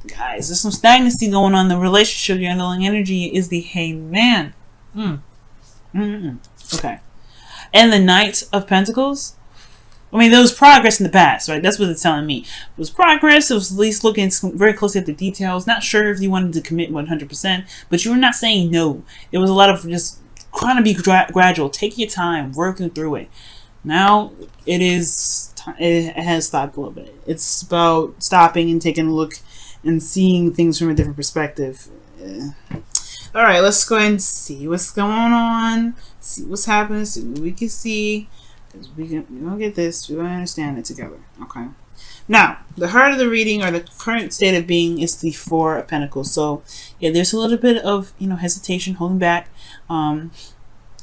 Guys, there's some stagnancy going on in the relationship. Your underlying energy is the Hangman. Okay. And the Knight of Pentacles. I mean, there was progress in the past, right? That's what it's telling me. It was progress. It was at least looking very closely at the details. Not sure if you wanted to commit 100%, but you were not saying no. It was a lot of just trying to be gradual. Take your time, working through it. Now, it has stopped a little bit. It's about stopping and taking a look and seeing things from a different perspective. All right, let's go ahead and see what's going on. See what's happening. See what we can see. We're gonna get this. We're gonna understand it together. Okay. Now, the heart of the reading, or the current state of being, is the Four of Pentacles. So, yeah, there's a little bit of hesitation, holding back.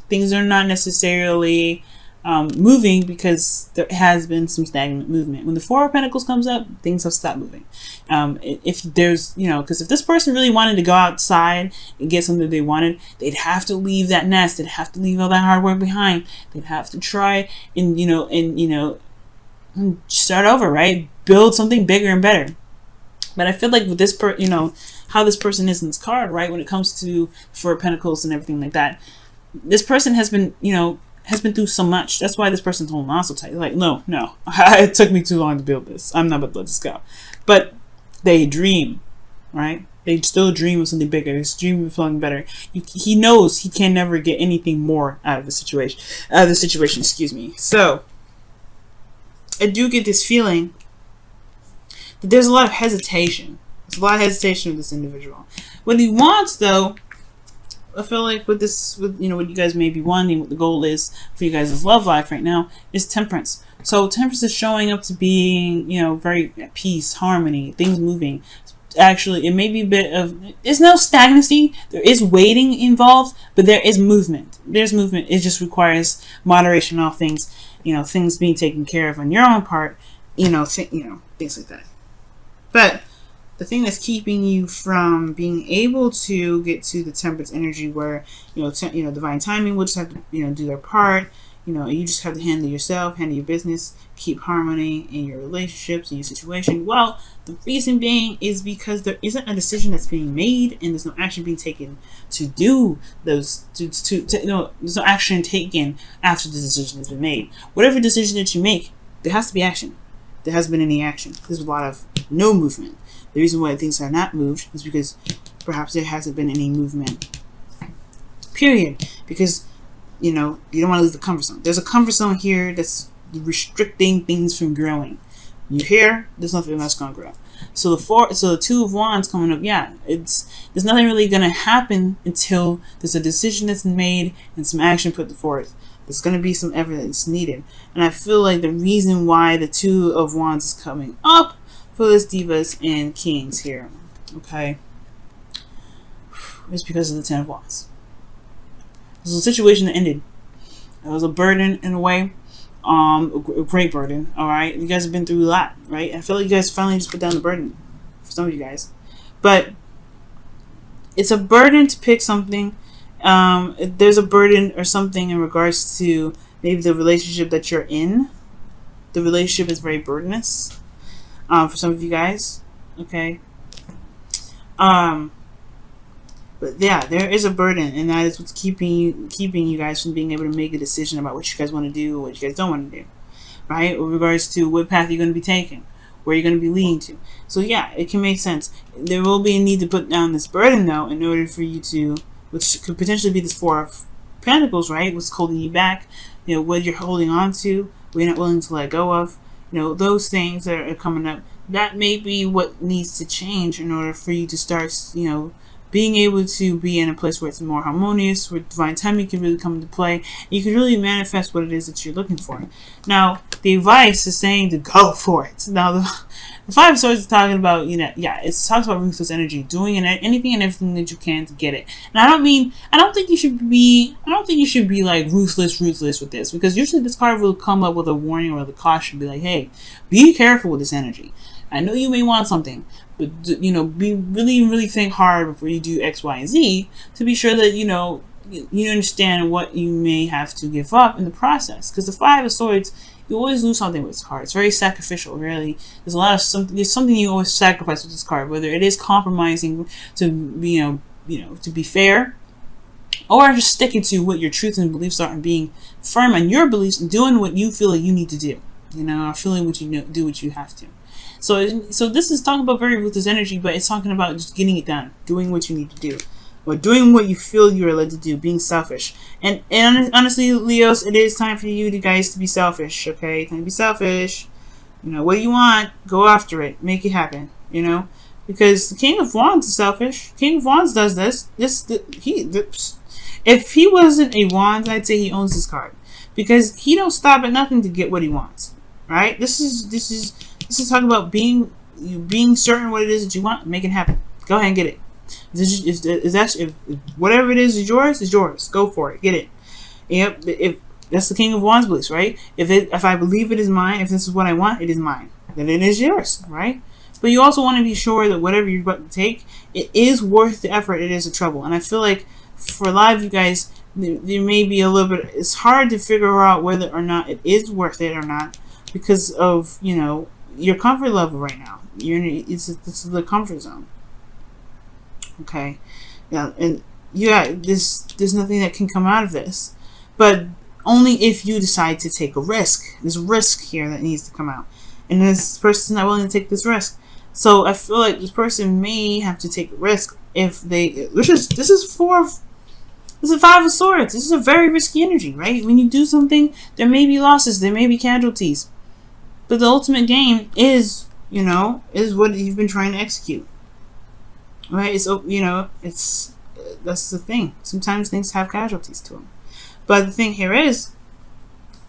Things are not necessarily moving because there has been some stagnant movement. When the Four of Pentacles comes up, things have stopped moving. If there's, because if this person really wanted to go outside and get something they wanted, they'd have to leave that nest. They'd have to leave all that hard work behind. They'd have to try and, start over, right? Build something bigger and better. But I feel like with this how this person is in this card, right? When it comes to Four of Pentacles and everything like that, this person has been, has been through so much. That's why this person's holding on so tight. Like, no, it took me too long to build this. I'm not about to let this go. But they dream, right? They still dream of something bigger. They dream of something better. He knows he can never get anything more out of the situation. Excuse me. So, I do get this feeling that there's a lot of hesitation. There's a lot of hesitation with this individual. What he wants, though, I feel like with what you guys may be wanting, what the goal is for you guys' love life right now, is temperance. So temperance is showing up to being, very at peace, harmony, things moving. Actually, it may be a bit of, there's no stagnancy. There is waiting involved, but there is movement. There's movement. It just requires moderation on things, things being taken care of on your own part, things like that. But the thing that's keeping you from being able to get to the temperance energy, where divine timing will just have to do their part. You just have to handle yourself, handle your business, keep harmony in your relationships, in your situation. Well, the reason being is because there isn't a decision that's being made, and there's no action being taken to do those. There's no action taken after the decision has been made. Whatever decision that you make, there has to be action. There hasn't been any action. There's a lot of no movement. The reason why things are not moved is because perhaps there hasn't been any movement. Period. Because, you don't want to leave the comfort zone. There's a comfort zone here that's restricting things from growing. You're here, there's nothing that's going to grow. So the Two of Wands coming up, there's nothing really going to happen until there's a decision that's made and some action put forth. There's going to be some effort that's needed. And I feel like the reason why the Two of Wands is coming up for this Divas and Kings here, okay, is because of the Ten of Wands. This was a situation that ended. It was a burden in a way, a great burden. All right, you guys have been through a lot, right? I feel like you guys finally just put down the burden for some of you guys, but it's a burden to pick something. There's a burden or something in regards to maybe the relationship that you're in. The relationship is very burdenous. For some of you guys, okay. But yeah, there is a burden, and that is what's keeping you guys from being able to make a decision about what you guys want to do, or what you guys don't want to do, right? With regards to what path you're going to be taking, where you're going to be leading to. So yeah, it can make sense. There will be a need to put down this burden, though, in order for you to, which could potentially be this Four of Pentacles, right? What's holding you back, what you're holding on to, what you're not willing to let go of. Those things that are coming up, that may be what needs to change in order for you to start, being able to be in a place where it's more harmonious, where divine timing can really come into play. You can really manifest what it is that you're looking for. Now, the advice is saying to go for it. Now, the Five of Swords is talking about, it talks about ruthless energy, doing anything and everything that you can to get it. And I don't think you should be like ruthless with this, because usually this card will come up with a warning or the caution, be like, hey, be careful with this energy. I know you may want something, but be really think hard before you do X, Y, and Z to be sure that you understand what you may have to give up in the process. Because the Five of Swords You always lose something with this card. It's very sacrificial, really. There's a lot of something. There's something you always sacrifice with this card, whether it is compromising to to be fair, or just sticking to what your truths and beliefs are and being firm on your beliefs and doing what you feel like you need to do. Or feeling what you know, do what you have to. So this is talking about very ruthless energy, but it's talking about just getting it done, doing what you need to do, or doing what you feel you are led to do, being selfish. And honestly, Leos, it is time for you guys to be selfish. Okay, time to be selfish. What do you want? Go after it. Make it happen. Because the King of Wands is selfish. King of Wands does this. If he wasn't a Wands, I'd say he owns this card, because he don't stop at nothing to get what he wants. Right? This is talking about being certain what it is that you want, make it happen. Go ahead and get it. If whatever it is yours. Go for it. Get it. Yep. If that's the King of Wands beliefs, right? If I believe it is mine, if this is what I want, it is mine. Then it is yours, right? But you also want to be sure that whatever you're about to take, it is worth the effort. It is the trouble. And I feel like for a lot of you guys, there may be a little bit. It's hard to figure out whether or not it is worth it or not, because of your comfort level right now. This is the comfort zone. Okay, there's nothing that can come out of this, but only if you decide to take a risk. There's risk here that needs to come out, and this person's not willing to take this risk. So I feel like this person may have to take a risk if they. This is 5 of Swords. This is a very risky energy, right? When you do something, there may be losses, there may be casualties. But the ultimate game is what you've been trying to execute, right? That's the thing. Sometimes things have casualties to them. But the thing here is,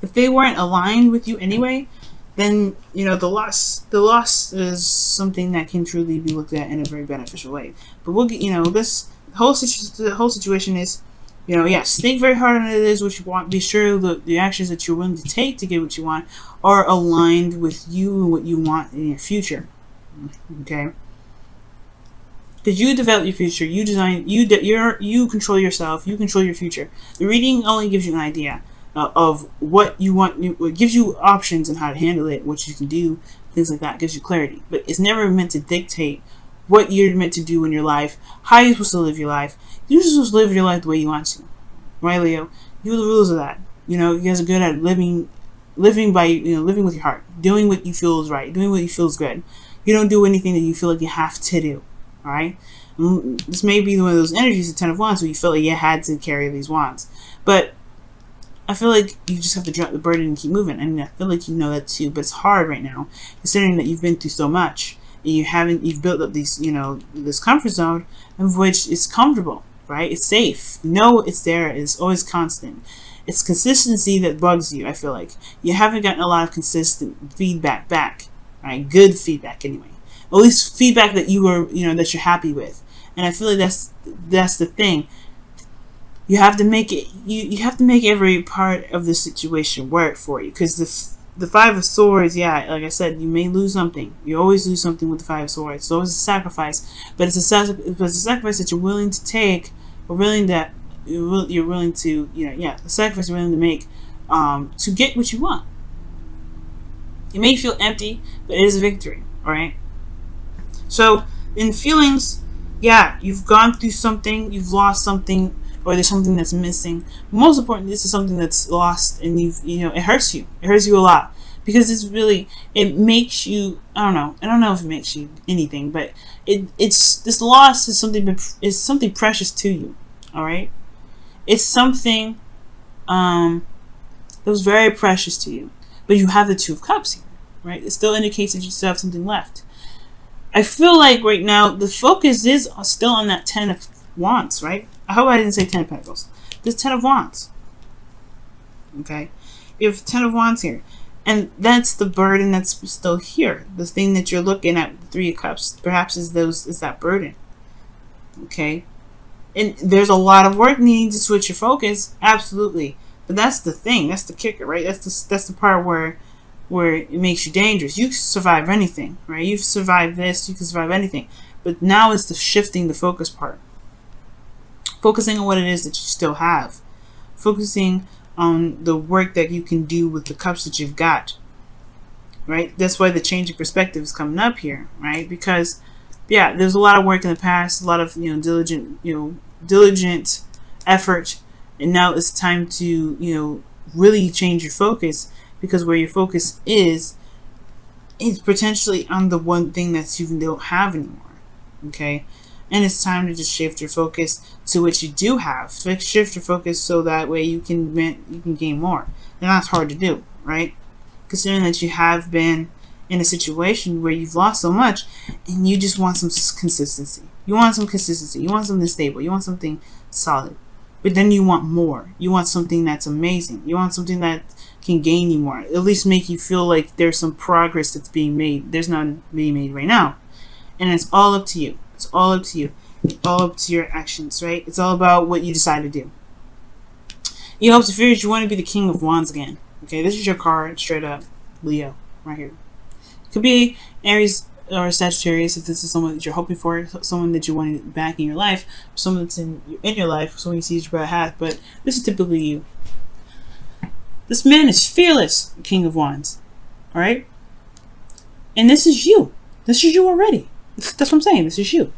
if they weren't aligned with you anyway, then the loss is something that can truly be looked at in a very beneficial way. But we'll get the whole situation is. Yes, think very hard on it is what you want. Be sure that the actions that you're willing to take to get what you want are aligned with you and what you want in your future. Okay? Because you develop your future, you design, you control yourself, you control your future. The reading only gives you an idea of what you want. It gives you options on how to handle it, what you can do, things like that. It gives you clarity. But it's never meant to dictate what you're meant to do in your life, how you're supposed to live your life. You're just supposed to live your life the way you want to, right, Leo? You're the rules of that. You guys are good at living by living with your heart, doing what you feel is right, doing what you feel is good. You don't do anything that you feel like you have to do. All right. This may be one of those energies, the Ten of Wands, where you feel like you had to carry these wands, but I feel like you just have to drop the burden and keep moving. And I feel like that too, but it's hard right now, considering that you've been through so much. You've built up these, this comfort zone of which is comfortable, right? It's safe. It's there. It's always constant. It's consistency that bugs you. I feel like you haven't gotten a lot of consistent feedback back, right? Good feedback anyway. At least feedback that that you're happy with. And I feel like that's the thing. You have to make it. You have to make every part of the situation work for you, because the 5 of Swords, like I said, you may lose something. You always lose something with the 5 of Swords. It's always a sacrifice, but it's a sacrifice that you're willing to take, or you're willing to, a sacrifice you're willing to make to get what you want. It may feel empty, but it is a victory. All right. So in feelings, you've gone through something, you've lost something, or there's something that's missing. Most importantly, this is something that's lost, and it hurts you. It hurts you a lot, because it makes you. I don't know if it makes you anything, but it's this loss is something precious to you. All right, it's something that was very precious to you, but you have the 2 of Cups here, right? It still indicates that you still have something left. I feel like right now the focus is still on that 10 of Wands, right? I hope I didn't say 10 of Pentacles. This 10 of Wands. Okay? You have 10 of Wands here. And that's the burden that's still here. The thing that you're looking at, the 3 of Cups, perhaps is that burden. Okay? And there's a lot of work needing to switch your focus. Absolutely. But that's the thing. That's the kicker, right? That's the part where it makes you dangerous. You can survive anything, right? You've survived this. You can survive anything. But now it's the shifting the focus part. Focusing on what it is that you still have. Focusing on the work that you can do with the cups that you've got, right? That's why the change of perspective is coming up here, right? Because yeah, there's a lot of work in the past, a lot of diligent effort, and now it's time to really change your focus, because where your focus is potentially on the one thing that you don't have anymore. Okay, and it's time to just shift your focus to what you do have. Shift your focus so that way you can gain more, and that's hard to do, right? Considering that you have been in a situation where you've lost so much and you just want some consistency. You want some consistency. You want something stable. You want something solid. But then you want more. You want something that's amazing. You want something that can gain you more. At least make you feel like there's some progress that's being made. There's none being made right now. And it's all up to you. It's all up to you. It's all up to your actions, right? It's all about what you decide to do. You hopes and fears, you want to be the King of Wands again. Okay, this is your card, straight up. Leo, right here. Could be Aries or Sagittarius if this is someone that you're hoping for, someone that you want back in your life, someone that's in your life, someone you see as your better half, but this is typically you. This man is fearless, King of Wands. Alright? And this is you. This is you already. That's what I'm saying. This is you.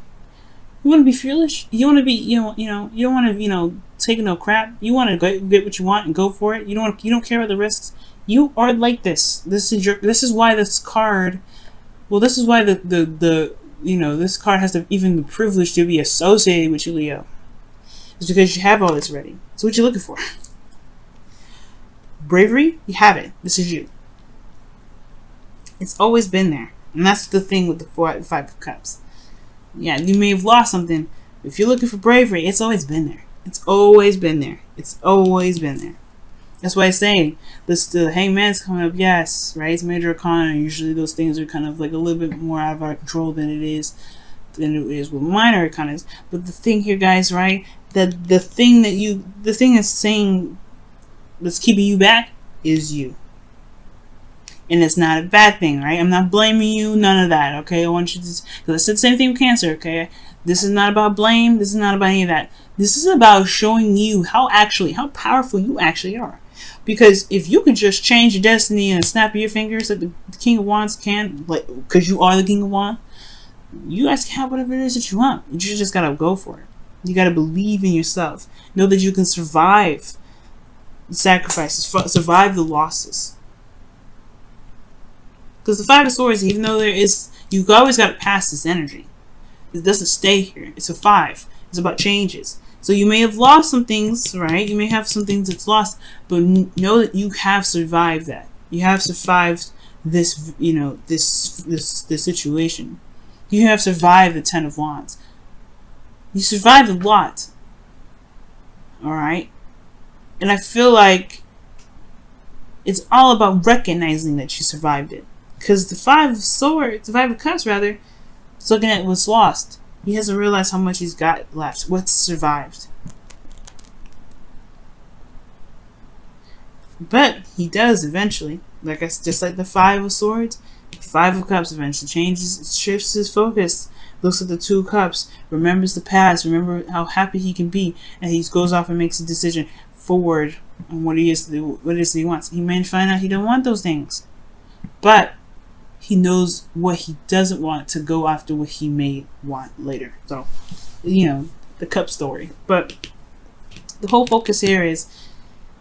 You want to be fearless? You want to be, you don't want to, take no crap. You want to get what you want and go for it. You don't care about the risks. You are like this. This is why this card, well, this is why this card has even the privilege to be associated with you, Leo. It's because you have all this ready. So what you looking for? Bravery, you have it. This is you. It's always been there. And that's the thing with the Five of Cups. Yeah, you may have lost something. If you're looking for bravery, it's always been there. It's always been there. It's always been there. That's why I'm saying the Hangman's coming up, yes, right? It's major arcana. Usually those things are kind of like a little bit more out of our control than it is with minor arcanas. But the thing here, guys, right? That the thing that's saying that's keeping you back is you. And it's not a bad thing, right? I'm not blaming you, none of that, okay? I want you to, because I said the same thing with Cancer, okay? This is not about blame. This is not about any of that. This is about showing you how powerful you actually are. Because if you could just change your destiny and snap of your fingers like the King of Wands can, like, because you are the King of Wands, you guys can have whatever it is that you want. You just gotta go for it. You gotta believe in yourself. Know that you can survive the sacrifices, survive the losses. Because the Five of Swords, even though you've always got to pass this energy. It doesn't stay here. It's a 5. It's about changes. So you may have lost some things, right? You may have some things that's lost, but know that you have survived that. You have survived this, this situation. You have survived the Ten of Wands. You survived a lot. Alright? And I feel like it's all about recognizing that you survived it. Because the Five of Cups, rather, is looking at what's lost. He hasn't realized how much he's got left. What's survived. But he does eventually. Just like the Five of Swords, the Five of Cups eventually shifts his focus. Looks at the Two of Cups, remembers the past, remember how happy he can be, and he goes off and makes a decision forward on what it is that he wants. He may find out he don't want those things, but he knows what he doesn't want to go after what he may want later. So, the cup story. But the whole focus here is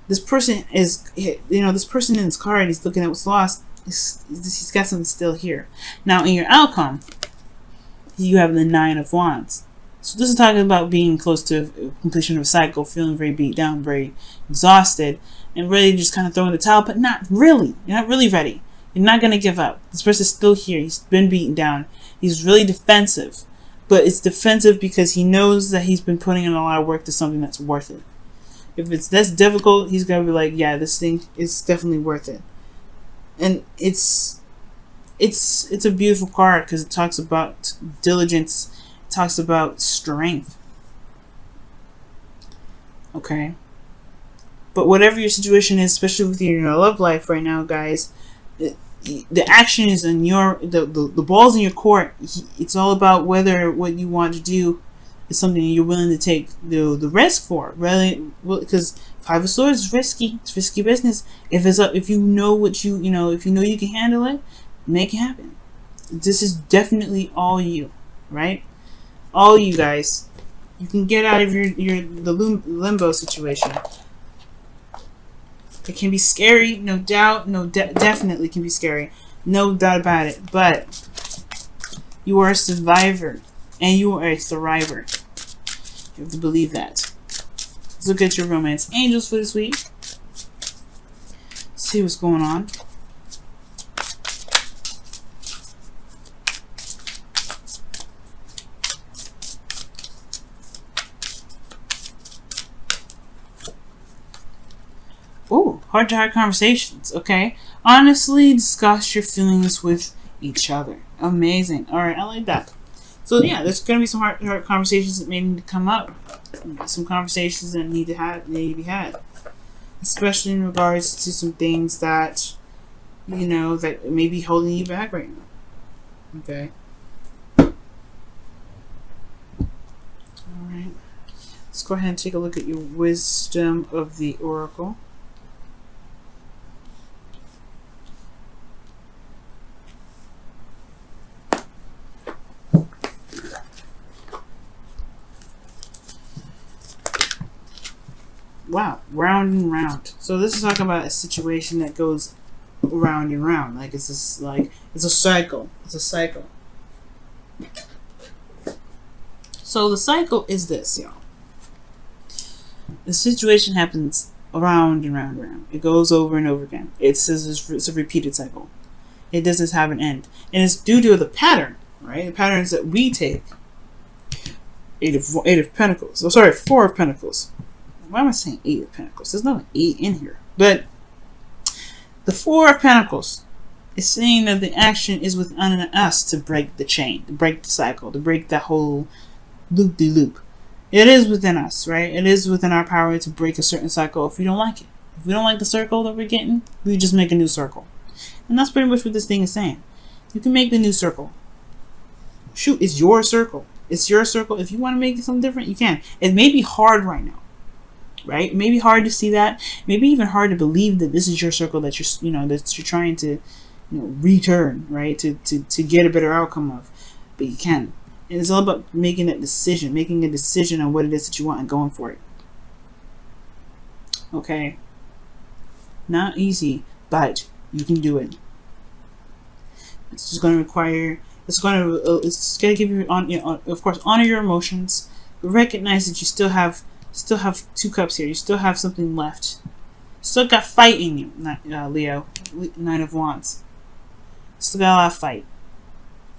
this person this person in his card, he's looking at what's lost. He's got something still here. Now, in your outcome, you have the Nine of Wands. So this is talking about being close to completion of a cycle, feeling very beat down, very exhausted, and really just kind of throwing the towel, but not really. You're not really ready. You're not going to give up. This person's still here. He's been beaten down. He's really defensive. But it's defensive because he knows that he's been putting in a lot of work to something that's worth it. If it's this difficult, he's going to be like, yeah, this thing is definitely worth it. And it's a beautiful card because it talks about diligence. It talks about strength. Okay? But whatever your situation is, especially with your love life right now, guys, the action is in the ball's in your court. It's all about what you want to do It's something you're willing to take the risk for, really, because Five of Swords is risky. It's risky business. If you know what you know, if you know you can handle it, make it happen. This is definitely all you, right? All you guys. You can get out of the limbo situation. It can be scary, no doubt. Definitely can be scary, no doubt about it. But you are a survivor, and you are a thriver. You have to believe that. Let's look at your romance angels for this week. See what's going on. Ooh, heart-to-heart conversations. Okay. Honestly, discuss your feelings with each other. Amazing. All right, I like that. So yeah, there's gonna be some heart-to-heart conversations that may need to come up. Some conversations that need to be had, especially in regards to some things that that may be holding you back right now. Okay. All right. Let's go ahead and take a look at your wisdom of the oracle. Wow, round and round. So this is talking about a situation that goes round and round. Like it's a cycle. It's a cycle. So the cycle is this, y'all. The situation happens around and round and round. It goes over and over again. It's a repeated cycle. It doesn't have an end, and it's due to the pattern, right? The patterns that we take. Eight of Pentacles. Oh, sorry, Four of Pentacles. Why am I saying Eight of Pentacles? There's not an 8 in here. But the Four of Pentacles is saying that the action is within us to break the chain, to break the cycle, to break that whole loop-de-loop. It is within us, right? It is within our power to break a certain cycle if we don't like it. If we don't like the circle that we're getting, we just make a new circle. And that's pretty much what this thing is saying. You can make the new circle. Shoot, it's your circle. It's your circle. If you want to make something different, you can. It may be hard right now. Right? It may be hard to see that. Maybe even hard to believe that this is your circle that you're trying to return, right? To get a better outcome of. But you can. And it's all about making a decision on what it is that you want and going for it. Okay? Not easy, but you can do it. It's just going to require. It's going to give you of course, honor your emotions. Recognize that you still have two cups here. You still have something left. Still got fight in you, Leo. Nine of Wands. Still got a lot of fight.